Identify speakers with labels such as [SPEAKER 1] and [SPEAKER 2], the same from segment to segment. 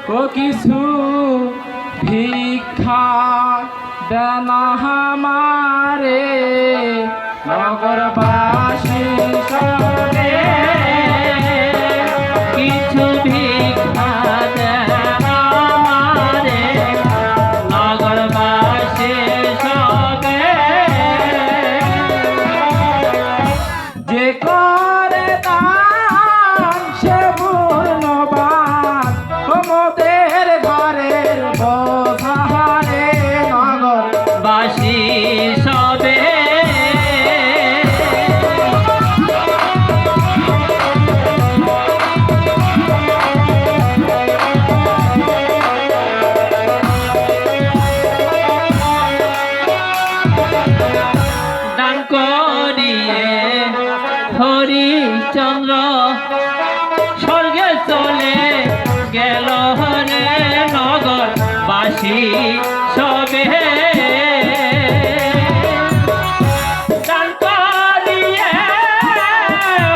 [SPEAKER 1] ও কিছু ভিক্ষা দেন আমারে নগরবাসী সবে
[SPEAKER 2] কিছু ভিক্ষা দেন আমারে নগরবাসী সবে
[SPEAKER 1] যে করে দান সে পূর্ণবান মোদের ঘরের বোঝারে
[SPEAKER 2] বাসী সবে দান করিয়ে হরিচন্দ্র স্বর্গে চলে গেল রে নগর বাসী সবে দান করিয়ে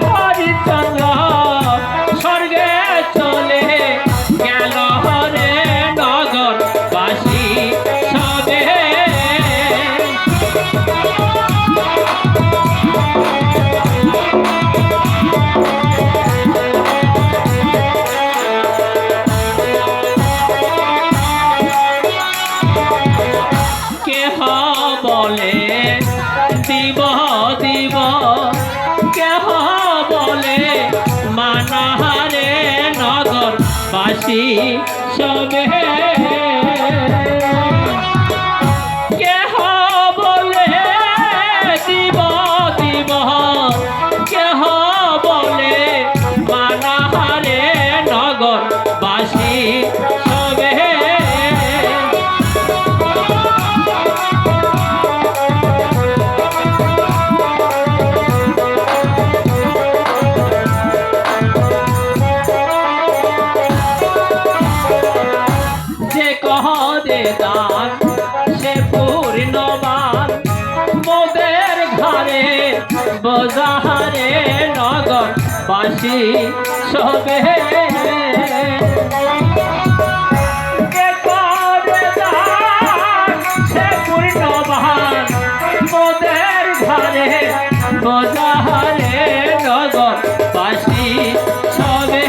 [SPEAKER 2] হরিচন্দ্র স্বর্গে চলে গেল রে নগর বাসী সবে বলে দিব দিব কেহ বলে মানাহারে নগর বাসী সবে কেহ বলে দিব দিব কেহ বলে মানাহারে নগর বাসী সবে দান সে পূর্ণবান মোদের ঘরে বোঝারে নগর বাসী সবে সে পূর্ণবান মোদের ঘরে বোঝারে নগর বাসী সবে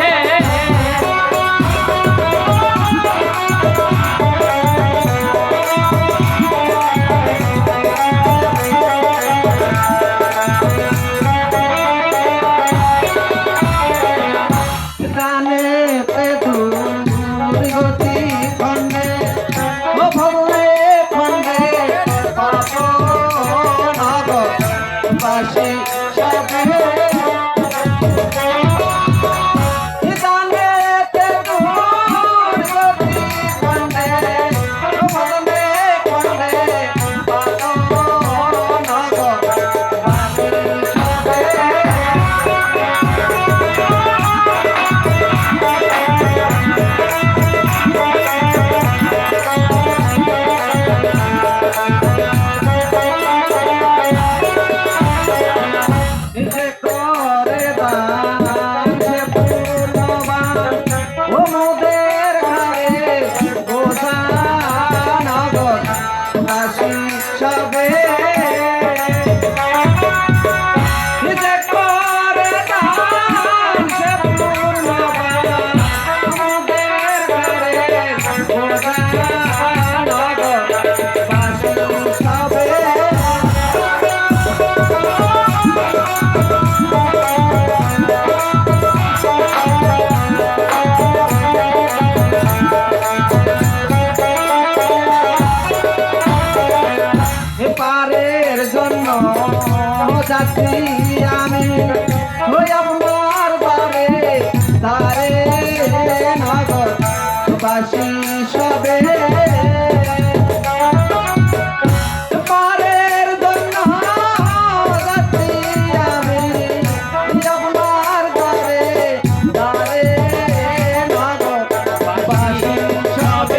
[SPEAKER 1] যাচ্ছি আমি ওই আপনার বারে তারে নগর বাসী সবে পারের জন্য যাচ্ছি আমি আপনার বারে তারে নগর বাসী সবে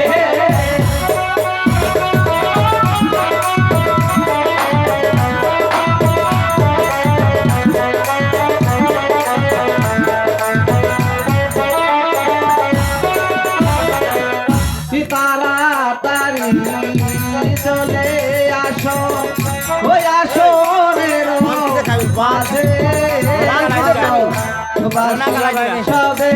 [SPEAKER 1] বাসি সবে